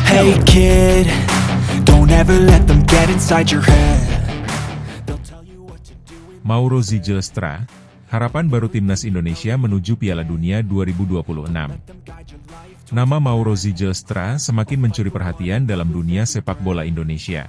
Hey kid, don't ever let them get inside your head. They'll tell you what to do. Mauro Zylstra, harapan baru Timnas Indonesia menuju Piala Dunia 2026. Nama Mauro Zylstra semakin mencuri perhatian dalam dunia sepak bola Indonesia.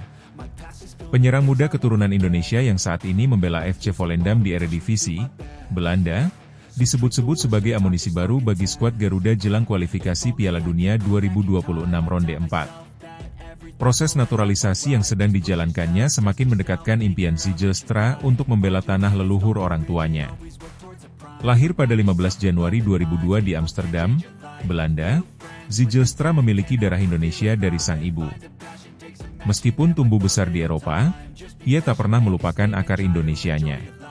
Penyerang muda keturunan Indonesia yang saat ini membela FC Volendam di Eredivisie, Belanda, disebut-sebut sebagai amunisi baru bagi skuad Garuda jelang kualifikasi Piala Dunia 2026 ronde 4. Proses naturalisasi yang sedang dijalankannya semakin mendekatkan impian Zylstra untuk membela tanah leluhur orang tuanya. Lahir pada 15 Januari 2002 di Amsterdam, Belanda, Zylstra memiliki darah Indonesia dari sang ibu. Meskipun tumbuh besar di Eropa, ia tak pernah melupakan akar Indonesianya.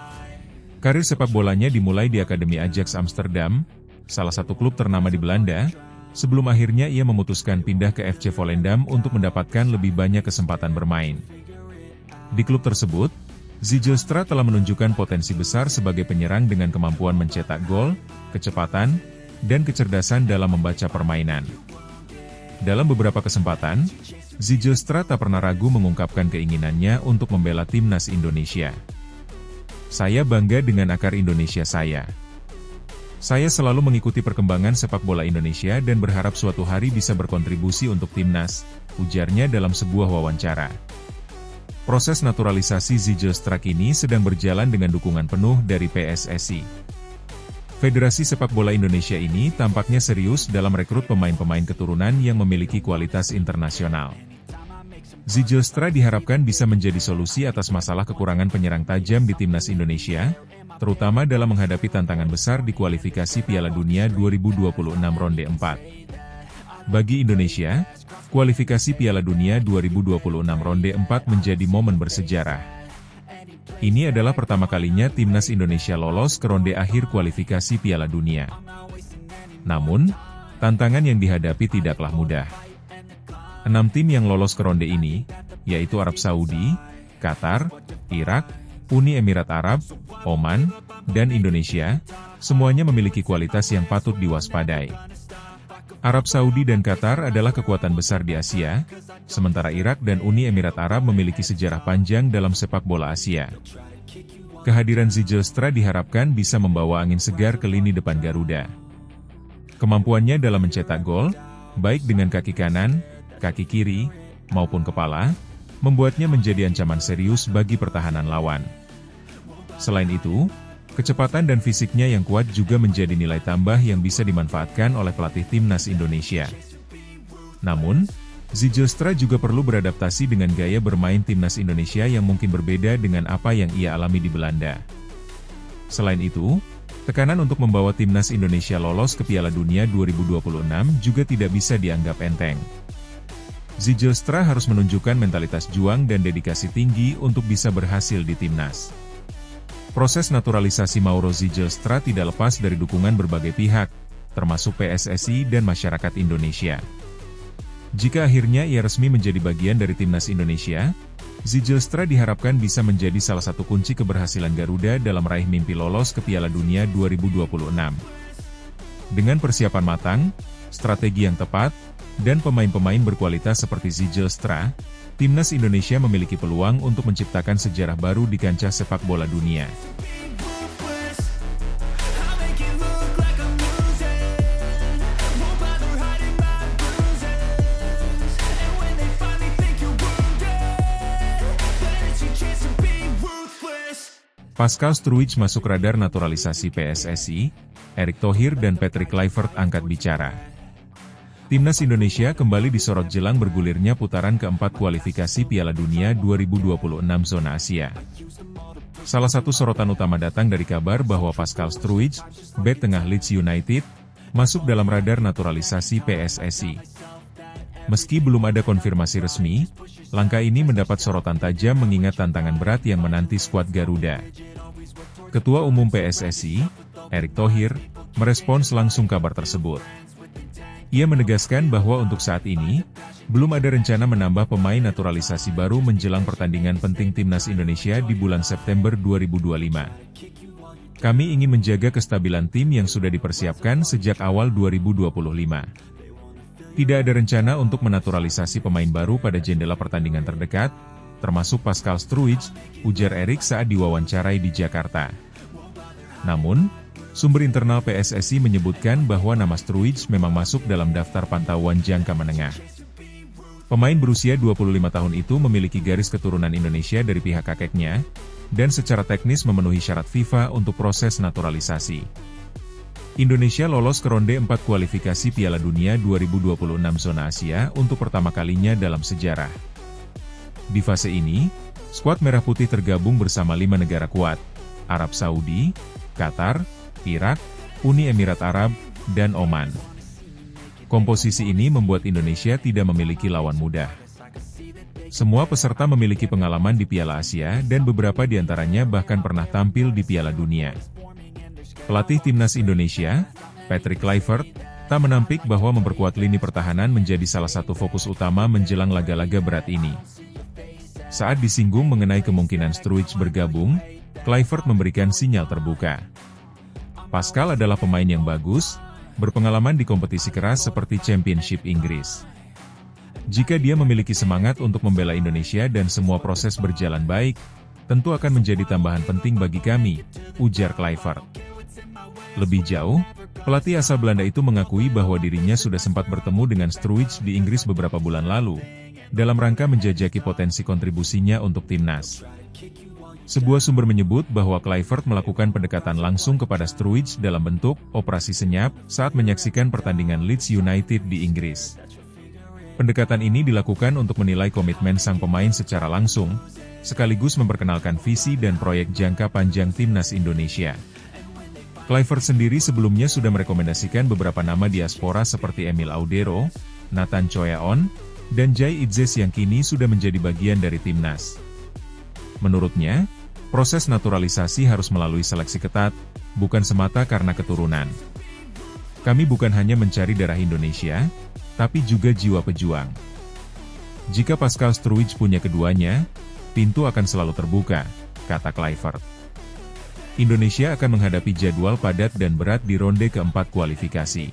Karir sepak bolanya dimulai di Akademi Ajax Amsterdam, salah satu klub ternama di Belanda, sebelum akhirnya ia memutuskan pindah ke FC Volendam untuk mendapatkan lebih banyak kesempatan bermain. Di klub tersebut, Zylstra telah menunjukkan potensi besar sebagai penyerang dengan kemampuan mencetak gol, kecepatan, dan kecerdasan dalam membaca permainan. Dalam beberapa kesempatan, Zylstra tak pernah ragu mengungkapkan keinginannya untuk membela timnas Indonesia. Saya bangga dengan akar Indonesia saya. Saya selalu mengikuti perkembangan sepak bola Indonesia dan berharap suatu hari bisa berkontribusi untuk timnas, ujarnya dalam sebuah wawancara. Proses naturalisasi Zylstra kini sedang berjalan dengan dukungan penuh dari PSSI. Federasi Sepak Bola Indonesia ini tampaknya serius dalam rekrut pemain-pemain keturunan yang memiliki kualitas internasional. Zylstra diharapkan bisa menjadi solusi atas masalah kekurangan penyerang tajam di timnas Indonesia, terutama dalam menghadapi tantangan besar di kualifikasi Piala Dunia 2026 ronde 4. Bagi Indonesia, kualifikasi Piala Dunia 2026 ronde 4 menjadi momen bersejarah. Ini adalah pertama kalinya timnas Indonesia lolos ke ronde akhir kualifikasi Piala Dunia. Namun, tantangan yang dihadapi tidaklah mudah. 6 tim yang lolos ke ronde ini, yaitu Arab Saudi, Qatar, Irak, Uni Emirat Arab, Oman, dan Indonesia, semuanya memiliki kualitas yang patut diwaspadai. Arab Saudi dan Qatar adalah kekuatan besar di Asia, sementara Irak dan Uni Emirat Arab memiliki sejarah panjang dalam sepak bola Asia. Kehadiran Zylstra diharapkan bisa membawa angin segar ke lini depan Garuda. Kemampuannya dalam mencetak gol, baik dengan kaki kanan, kaki kiri, maupun kepala, membuatnya menjadi ancaman serius bagi pertahanan lawan. Selain itu, kecepatan dan fisiknya yang kuat juga menjadi nilai tambah yang bisa dimanfaatkan oleh pelatih timnas Indonesia. Namun, Zylstra juga perlu beradaptasi dengan gaya bermain timnas Indonesia yang mungkin berbeda dengan apa yang ia alami di Belanda. Selain itu, tekanan untuk membawa timnas Indonesia lolos ke Piala Dunia 2026 juga tidak bisa dianggap enteng. Zylstra harus menunjukkan mentalitas juang dan dedikasi tinggi untuk bisa berhasil di timnas. Proses naturalisasi Mauro Zylstra tidak lepas dari dukungan berbagai pihak, termasuk PSSI dan masyarakat Indonesia. Jika akhirnya ia resmi menjadi bagian dari timnas Indonesia, Zylstra diharapkan bisa menjadi salah satu kunci keberhasilan Garuda dalam meraih mimpi lolos ke Piala Dunia 2026. Dengan persiapan matang, strategi yang tepat, dan pemain-pemain berkualitas seperti Zylstra, timnas Indonesia memiliki peluang untuk menciptakan sejarah baru di kancah sepak bola dunia. Pascal Struijk masuk radar naturalisasi PSSI, Erick Thohir dan Patrick Kluivert angkat bicara. Timnas Indonesia kembali disorot jelang bergulirnya putaran keempat kualifikasi Piala Dunia 2026 zona Asia. Salah satu sorotan utama datang dari kabar bahwa Pascal Struijk, bek tengah Leeds United, masuk dalam radar naturalisasi PSSI. Meski belum ada konfirmasi resmi, langkah ini mendapat sorotan tajam mengingat tantangan berat yang menanti skuad Garuda. Ketua Umum PSSI, Erick Thohir, merespons langsung kabar tersebut. Ia menegaskan bahwa untuk saat ini, belum ada rencana menambah pemain naturalisasi baru menjelang pertandingan penting timnas Indonesia di bulan September 2025. Kami ingin menjaga kestabilan tim yang sudah dipersiapkan sejak awal 2025. Tidak ada rencana untuk menaturalisasi pemain baru pada jendela pertandingan terdekat, termasuk Pascal Struijk, ujar Erik saat diwawancarai di Jakarta. Namun, sumber internal PSSI menyebutkan bahwa nama Struijk memang masuk dalam daftar pantauan jangka menengah. Pemain berusia 25 tahun itu memiliki garis keturunan Indonesia dari pihak kakeknya, dan secara teknis memenuhi syarat FIFA untuk proses naturalisasi. Indonesia lolos ke ronde 4 kualifikasi Piala Dunia 2026 zona Asia untuk pertama kalinya dalam sejarah. Di fase ini, skuad Merah Putih tergabung bersama 5 negara kuat, Arab Saudi, Qatar, Irak, Uni Emirat Arab, dan Oman. Komposisi ini membuat Indonesia tidak memiliki lawan mudah. Semua peserta memiliki pengalaman di Piala Asia dan beberapa di antaranya bahkan pernah tampil di Piala Dunia. Pelatih Timnas Indonesia, Patrick Kluivert, tak menampik bahwa memperkuat lini pertahanan menjadi salah satu fokus utama menjelang laga-laga berat ini. Saat disinggung mengenai kemungkinan Struijk bergabung, Kluivert memberikan sinyal terbuka. Pascal adalah pemain yang bagus, berpengalaman di kompetisi keras seperti Championship Inggris. Jika dia memiliki semangat untuk membela Indonesia dan semua proses berjalan baik, tentu akan menjadi tambahan penting bagi kami, ujar Kluivert. Lebih jauh, pelatih asal Belanda itu mengakui bahwa dirinya sudah sempat bertemu dengan Struijk di Inggris beberapa bulan lalu, dalam rangka menjajaki potensi kontribusinya untuk timnas. Sebuah sumber menyebut bahwa Kluivert melakukan pendekatan langsung kepada Struijk dalam bentuk operasi senyap saat menyaksikan pertandingan Leeds United di Inggris. Pendekatan ini dilakukan untuk menilai komitmen sang pemain secara langsung, sekaligus memperkenalkan visi dan proyek jangka panjang timnas Indonesia. Kluivert sendiri sebelumnya sudah merekomendasikan beberapa nama diaspora seperti Emil Audero, Nathan Choyaon, dan Jai Idzes yang kini sudah menjadi bagian dari timnas. Menurutnya, proses naturalisasi harus melalui seleksi ketat, bukan semata karena keturunan. Kami bukan hanya mencari darah Indonesia, tapi juga jiwa pejuang. Jika Pascal Struijk punya keduanya, pintu akan selalu terbuka, kata Kluivert. Indonesia akan menghadapi jadwal padat dan berat di ronde keempat kualifikasi.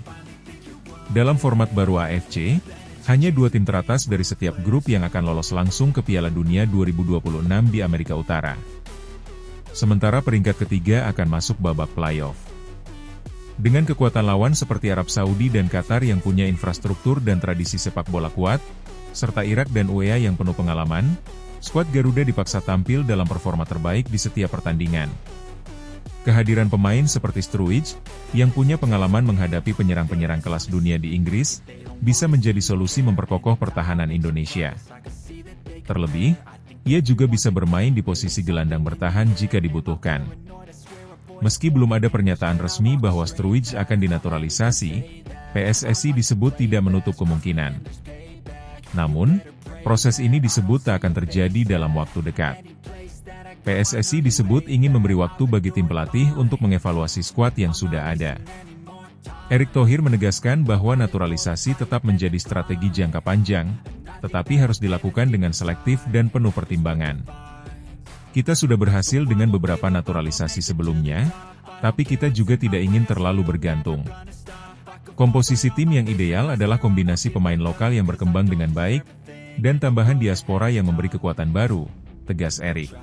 Dalam format baru AFC, hanya 2 tim teratas dari setiap grup yang akan lolos langsung ke Piala Dunia 2026 di Amerika Utara. Sementara peringkat ketiga akan masuk babak playoff. Dengan kekuatan lawan seperti Arab Saudi dan Qatar yang punya infrastruktur dan tradisi sepak bola kuat, serta Irak dan UEA yang penuh pengalaman, skuad Garuda dipaksa tampil dalam performa terbaik di setiap pertandingan. Kehadiran pemain seperti Struijk, yang punya pengalaman menghadapi penyerang-penyerang kelas dunia di Inggris, bisa menjadi solusi memperkokoh pertahanan Indonesia. Terlebih, ia juga bisa bermain di posisi gelandang bertahan jika dibutuhkan. Meski belum ada pernyataan resmi bahwa Struijk akan dinaturalisasi, PSSI disebut tidak menutup kemungkinan. Namun, proses ini disebut tak akan terjadi dalam waktu dekat. PSSI disebut ingin memberi waktu bagi tim pelatih untuk mengevaluasi skuad yang sudah ada. Erick Thohir menegaskan bahwa naturalisasi tetap menjadi strategi jangka panjang, tetapi harus dilakukan dengan selektif dan penuh pertimbangan. Kita sudah berhasil dengan beberapa naturalisasi sebelumnya, tapi kita juga tidak ingin terlalu bergantung. Komposisi tim yang ideal adalah kombinasi pemain lokal yang berkembang dengan baik, dan tambahan diaspora yang memberi kekuatan baru, tegas Erick.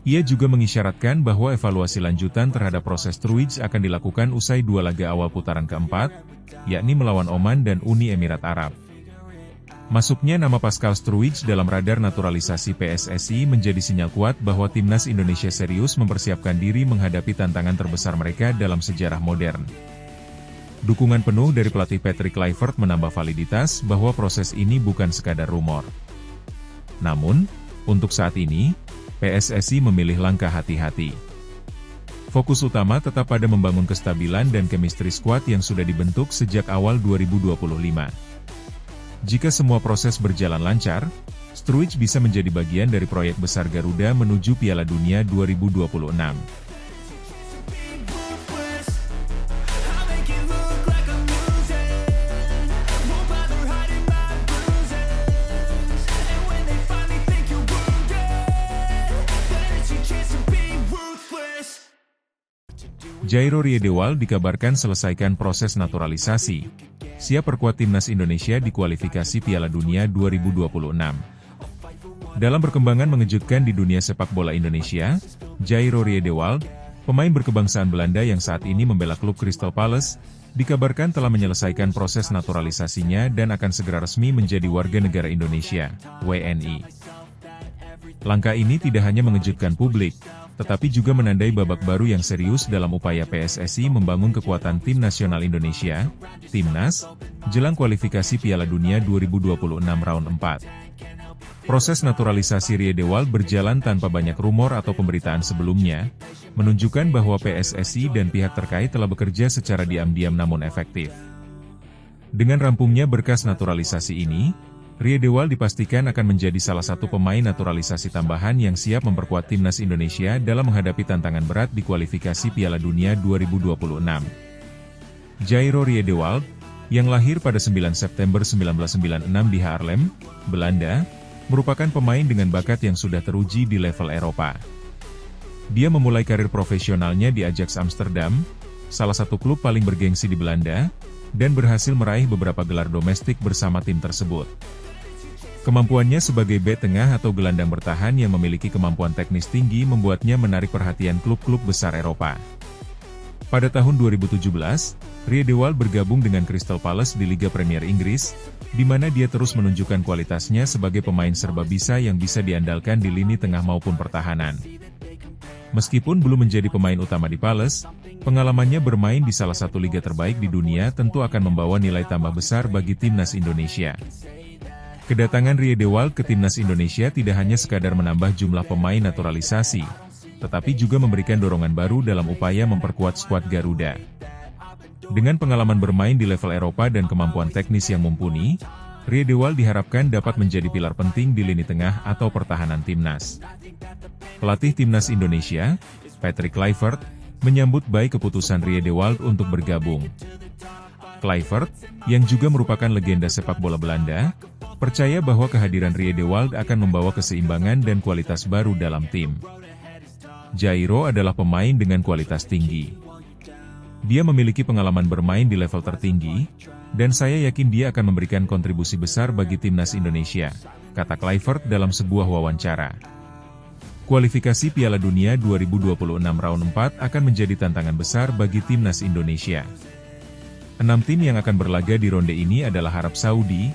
Ia juga mengisyaratkan bahwa evaluasi lanjutan terhadap proses Struijk akan dilakukan usai 2 laga awal putaran keempat, yakni melawan Oman dan Uni Emirat Arab. Masuknya nama Pascal Struijk dalam radar naturalisasi PSSI menjadi sinyal kuat bahwa timnas Indonesia serius mempersiapkan diri menghadapi tantangan terbesar mereka dalam sejarah modern. Dukungan penuh dari pelatih Patrick Kluivert menambah validitas bahwa proses ini bukan sekadar rumor. Namun, untuk saat ini, PSSI memilih langkah hati-hati. Fokus utama tetap pada membangun kestabilan dan chemistry squad yang sudah dibentuk sejak awal 2025. Jika semua proses berjalan lancar, Struijk bisa menjadi bagian dari proyek besar Garuda menuju Piala Dunia 2026. Jairo Riedewald dikabarkan selesaikan proses naturalisasi. siap perkuat timnas Indonesia di kualifikasi Piala Dunia 2026. Dalam perkembangan mengejutkan di dunia sepak bola Indonesia, Jairo Riedewald, pemain berkebangsaan Belanda yang saat ini membela klub Crystal Palace, dikabarkan telah menyelesaikan proses naturalisasinya dan akan segera resmi menjadi warga negara Indonesia, WNI. Langkah ini tidak hanya mengejutkan publik, tetapi juga menandai babak baru yang serius dalam upaya PSSI membangun kekuatan tim nasional Indonesia, Timnas, jelang kualifikasi Piala Dunia 2026 round 4. Proses naturalisasi Riedewald berjalan tanpa banyak rumor atau pemberitaan sebelumnya, menunjukkan bahwa PSSI dan pihak terkait telah bekerja secara diam-diam namun efektif. Dengan rampungnya berkas naturalisasi ini, Riedewald dipastikan akan menjadi salah satu pemain naturalisasi tambahan yang siap memperkuat timnas Indonesia dalam menghadapi tantangan berat di kualifikasi Piala Dunia 2026. Jairo Riedewald, yang lahir pada 9 September 1996 di Haarlem, Belanda, merupakan pemain dengan bakat yang sudah teruji di level Eropa. Dia memulai karir profesionalnya di Ajax Amsterdam, salah satu klub paling bergengsi di Belanda, dan berhasil meraih beberapa gelar domestik bersama tim tersebut. Kemampuannya sebagai bek tengah atau gelandang bertahan yang memiliki kemampuan teknis tinggi membuatnya menarik perhatian klub-klub besar Eropa. Pada tahun 2017, Riedewald bergabung dengan Crystal Palace di Liga Premier Inggris, di mana dia terus menunjukkan kualitasnya sebagai pemain serba bisa yang bisa diandalkan di lini tengah maupun pertahanan. Meskipun belum menjadi pemain utama di Palace, pengalamannya bermain di salah satu liga terbaik di dunia tentu akan membawa nilai tambah besar bagi timnas Indonesia. Kedatangan Riedewald ke timnas Indonesia tidak hanya sekadar menambah jumlah pemain naturalisasi, tetapi juga memberikan dorongan baru dalam upaya memperkuat skuad Garuda. Dengan pengalaman bermain di level Eropa dan kemampuan teknis yang mumpuni, Riedewald diharapkan dapat menjadi pilar penting di lini tengah atau pertahanan timnas. Pelatih timnas Indonesia, Patrick Kluivert, menyambut baik keputusan Riedewald untuk bergabung. Kluivert, yang juga merupakan legenda sepak bola Belanda, percaya bahwa kehadiran Riedewald akan membawa keseimbangan dan kualitas baru dalam tim. Jairo adalah pemain dengan kualitas tinggi. Dia memiliki pengalaman bermain di level tertinggi, dan saya yakin dia akan memberikan kontribusi besar bagi timnas Indonesia, kata Kluivert dalam sebuah wawancara. Kualifikasi Piala Dunia 2026 round 4 akan menjadi tantangan besar bagi timnas Indonesia. 6 tim yang akan berlaga di ronde ini adalah Arab Saudi,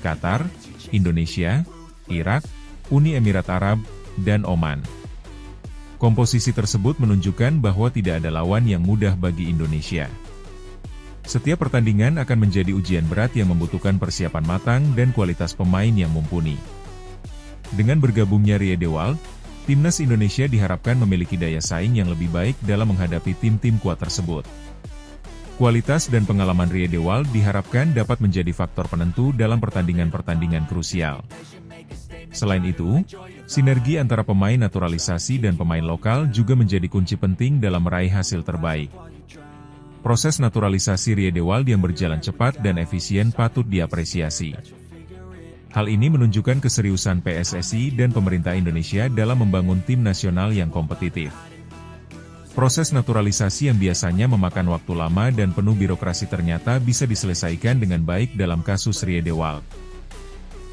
Qatar, Indonesia, Irak, Uni Emirat Arab, dan Oman. Komposisi tersebut menunjukkan bahwa tidak ada lawan yang mudah bagi Indonesia. Setiap pertandingan akan menjadi ujian berat yang membutuhkan persiapan matang dan kualitas pemain yang mumpuni. Dengan bergabungnya Riedewald, timnas Indonesia diharapkan memiliki daya saing yang lebih baik dalam menghadapi tim-tim kuat tersebut. Kualitas dan pengalaman Riedewald diharapkan dapat menjadi faktor penentu dalam pertandingan-pertandingan krusial. Selain itu, sinergi antara pemain naturalisasi dan pemain lokal juga menjadi kunci penting dalam meraih hasil terbaik. Proses naturalisasi Riedewald yang berjalan cepat dan efisien patut diapresiasi. Hal ini menunjukkan keseriusan PSSI dan pemerintah Indonesia dalam membangun tim nasional yang kompetitif. Proses naturalisasi yang biasanya memakan waktu lama dan penuh birokrasi ternyata bisa diselesaikan dengan baik dalam kasus Riedewald.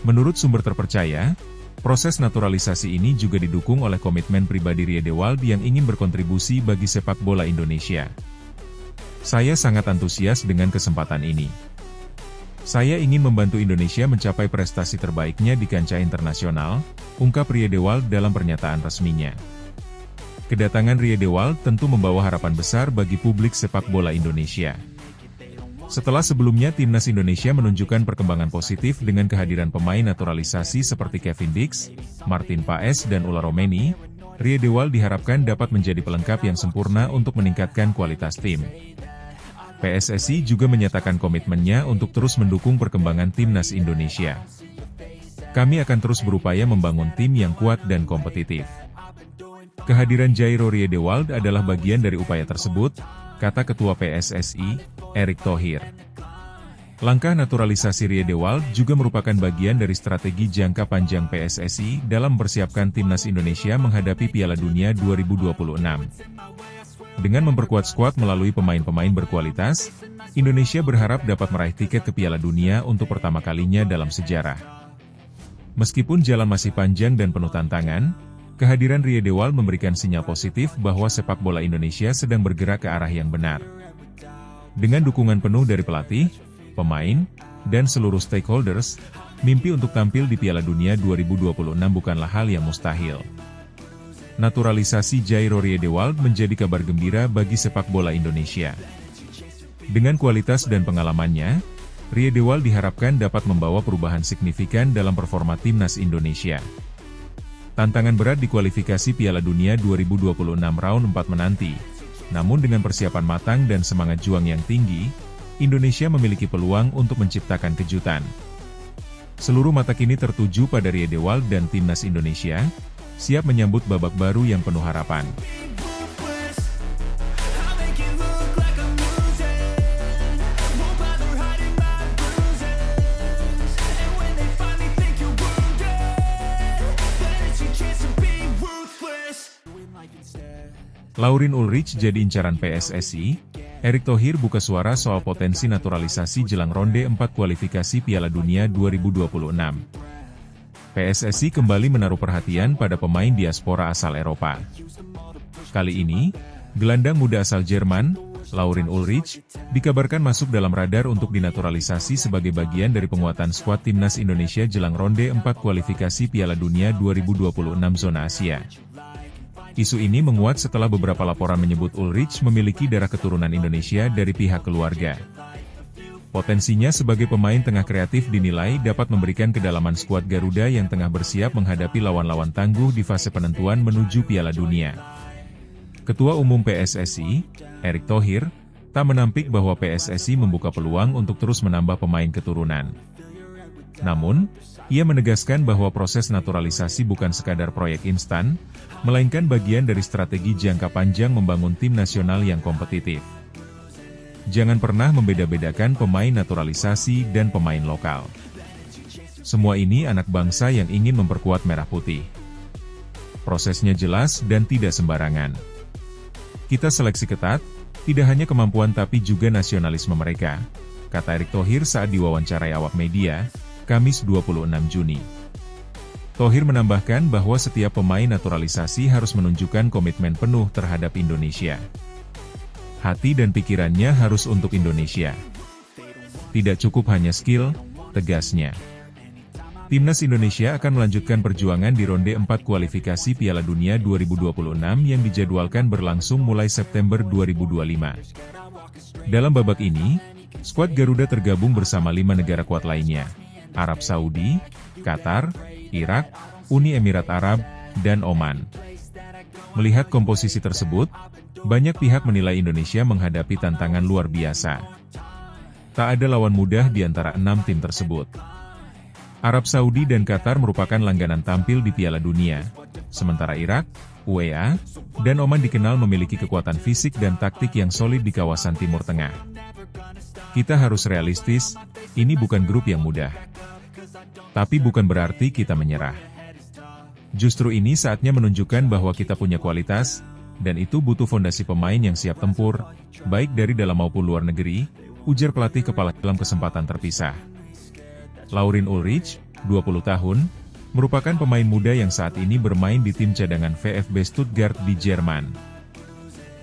Menurut sumber terpercaya, proses naturalisasi ini juga didukung oleh komitmen pribadi Riedewald yang ingin berkontribusi bagi sepak bola Indonesia. Saya sangat antusias dengan kesempatan ini. Saya ingin membantu Indonesia mencapai prestasi terbaiknya di kancah internasional, ungkap Riedewald dalam pernyataan resminya. Kedatangan Riedewald tentu membawa harapan besar bagi publik sepak bola Indonesia. Setelah sebelumnya timnas Indonesia menunjukkan perkembangan positif dengan kehadiran pemain naturalisasi seperti Kevin Dix, Martin Paes dan Ulla Romeni, Riedewald diharapkan dapat menjadi pelengkap yang sempurna untuk meningkatkan kualitas tim. PSSI juga menyatakan komitmennya untuk terus mendukung perkembangan timnas Indonesia. Kami akan terus berupaya membangun tim yang kuat dan kompetitif. Kehadiran Jairo Riedewald adalah bagian dari upaya tersebut, kata Ketua PSSI, Erick Thohir. Langkah naturalisasi Riedewald juga merupakan bagian dari strategi jangka panjang PSSI dalam mempersiapkan timnas Indonesia menghadapi Piala Dunia 2026. Dengan memperkuat skuad melalui pemain-pemain berkualitas, Indonesia berharap dapat meraih tiket ke Piala Dunia untuk pertama kalinya dalam sejarah. Meskipun jalan masih panjang dan penuh tantangan, kehadiran Riedewald memberikan sinyal positif bahwa sepak bola Indonesia sedang bergerak ke arah yang benar. Dengan dukungan penuh dari pelatih, pemain, dan seluruh stakeholders, mimpi untuk tampil di Piala Dunia 2026 bukanlah hal yang mustahil. Naturalisasi Jairo Riedewald menjadi kabar gembira bagi sepak bola Indonesia. Dengan kualitas dan pengalamannya, Riedewald diharapkan dapat membawa perubahan signifikan dalam performa timnas Indonesia. Tantangan berat di kualifikasi Piala Dunia 2026 round 4 menanti, namun dengan persiapan matang dan semangat juang yang tinggi, Indonesia memiliki peluang untuk menciptakan kejutan. Seluruh mata kini tertuju pada Riedewald dan timnas Indonesia, siap menyambut babak baru yang penuh harapan. Laurin Ulrich jadi incaran PSSI, Erick Thohir buka suara soal potensi naturalisasi jelang ronde 4 kualifikasi Piala Dunia 2026. PSSI kembali menaruh perhatian pada pemain diaspora asal Eropa. Kali ini, gelandang muda asal Jerman, Laurin Ulrich, dikabarkan masuk dalam radar untuk dinaturalisasi sebagai bagian dari penguatan skuad timnas Indonesia jelang ronde 4 kualifikasi Piala Dunia 2026 zona Asia. Isu ini menguat setelah beberapa laporan menyebut Ulrich memiliki darah keturunan Indonesia dari pihak keluarga. Potensinya sebagai pemain tengah kreatif dinilai dapat memberikan kedalaman skuad Garuda yang tengah bersiap menghadapi lawan-lawan tangguh di fase penentuan menuju Piala Dunia. Ketua Umum PSSI, Erick Thohir, tak menampik bahwa PSSI membuka peluang untuk terus menambah pemain keturunan. Namun, ia menegaskan bahwa proses naturalisasi bukan sekadar proyek instan, melainkan bagian dari strategi jangka panjang membangun tim nasional yang kompetitif. Jangan pernah membeda-bedakan pemain naturalisasi dan pemain lokal. Semua ini anak bangsa yang ingin memperkuat merah putih. Prosesnya jelas dan tidak sembarangan. Kita seleksi ketat, tidak hanya kemampuan tapi juga nasionalisme mereka, kata Erick Thohir saat diwawancarai awak media, Kamis 26 Juni. Thohir menambahkan bahwa setiap pemain naturalisasi harus menunjukkan komitmen penuh terhadap Indonesia. Hati dan pikirannya harus untuk Indonesia. Tidak cukup hanya skill, tegasnya. Timnas Indonesia akan melanjutkan perjuangan di ronde 4 kualifikasi Piala Dunia 2026 yang dijadwalkan berlangsung mulai September 2025. Dalam babak ini, skuad Garuda tergabung bersama 5 negara kuat lainnya, Arab Saudi, Qatar, Irak, Uni Emirat Arab, dan Oman. Melihat komposisi tersebut, banyak pihak menilai Indonesia menghadapi tantangan luar biasa. Tak ada lawan mudah di antara 6 tim tersebut. Arab Saudi dan Qatar merupakan langganan tampil di Piala Dunia, sementara Irak, UEA, dan Oman dikenal memiliki kekuatan fisik dan taktik yang solid di kawasan Timur Tengah. Kita harus realistis, ini bukan grup yang mudah. Tapi bukan berarti kita menyerah. Justru ini saatnya menunjukkan bahwa kita punya kualitas, dan itu butuh fondasi pemain yang siap tempur, baik dari dalam maupun luar negeri, ujar pelatih kepala dalam kesempatan terpisah. Laurin Ulrich, 20 tahun, merupakan pemain muda yang saat ini bermain di tim cadangan VfB Stuttgart di Jerman.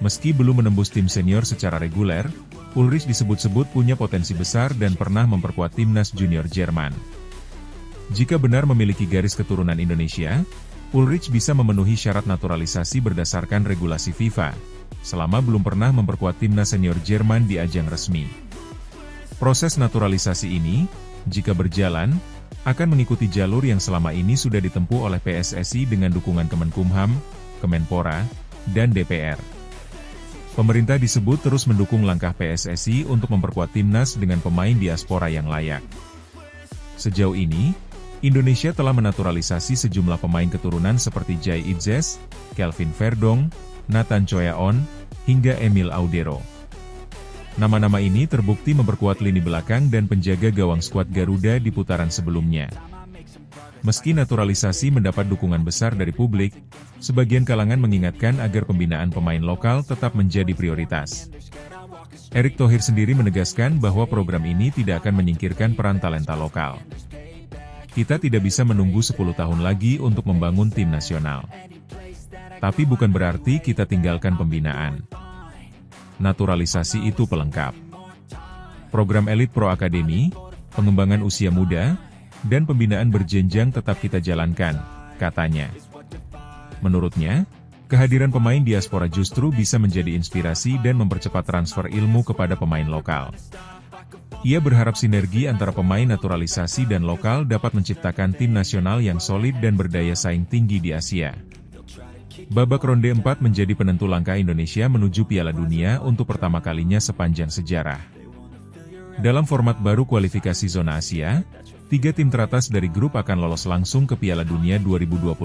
Meski belum menembus tim senior secara reguler, Ulrich disebut-sebut punya potensi besar dan pernah memperkuat timnas junior Jerman. Jika benar memiliki garis keturunan Indonesia, Ulrich bisa memenuhi syarat naturalisasi berdasarkan regulasi FIFA, selama belum pernah memperkuat timnas senior Jerman di ajang resmi. Proses naturalisasi ini, jika berjalan, akan mengikuti jalur yang selama ini sudah ditempuh oleh PSSI dengan dukungan Kemenkumham, Kemenpora, dan DPR. Pemerintah disebut terus mendukung langkah PSSI untuk memperkuat timnas dengan pemain diaspora yang layak. Sejauh ini, Indonesia telah menaturalisasi sejumlah pemain keturunan seperti Jai Idzes, Kelvin Verdong, Nathan Choyaon, hingga Emil Audero. Nama-nama ini terbukti memperkuat lini belakang dan penjaga gawang skuad Garuda di putaran sebelumnya. Meski naturalisasi mendapat dukungan besar dari publik, sebagian kalangan mengingatkan agar pembinaan pemain lokal tetap menjadi prioritas. Erick Thohir sendiri menegaskan bahwa program ini tidak akan menyingkirkan peran talenta lokal. Kita tidak bisa menunggu 10 tahun lagi untuk membangun tim nasional. Tapi bukan berarti kita tinggalkan pembinaan. Naturalisasi itu pelengkap. Program Elite Pro Academy, pengembangan usia muda, dan pembinaan berjenjang tetap kita jalankan, katanya. Menurutnya, kehadiran pemain diaspora justru bisa menjadi inspirasi dan mempercepat transfer ilmu kepada pemain lokal. Ia berharap sinergi antara pemain naturalisasi dan lokal dapat menciptakan tim nasional yang solid dan berdaya saing tinggi di Asia. Babak ronde 4 menjadi penentu langkah Indonesia menuju Piala Dunia untuk pertama kalinya sepanjang sejarah. Dalam format baru kualifikasi zona Asia, 3 tim teratas dari grup akan lolos langsung ke Piala Dunia 2026,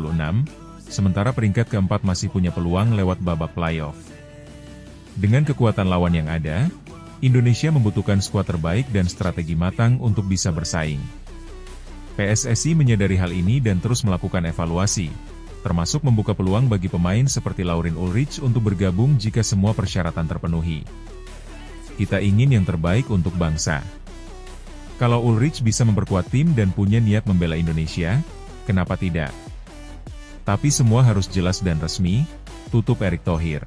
sementara peringkat keempat masih punya peluang lewat babak playoff. Dengan kekuatan lawan yang ada, Indonesia membutuhkan skuad terbaik dan strategi matang untuk bisa bersaing. PSSI menyadari hal ini dan terus melakukan evaluasi, termasuk membuka peluang bagi pemain seperti Laurin Ulrich untuk bergabung jika semua persyaratan terpenuhi. Kita ingin yang terbaik untuk bangsa. Kalau Ulrich bisa memperkuat tim dan punya niat membela Indonesia, kenapa tidak? Tapi semua harus jelas dan resmi, tutup Erick Thohir.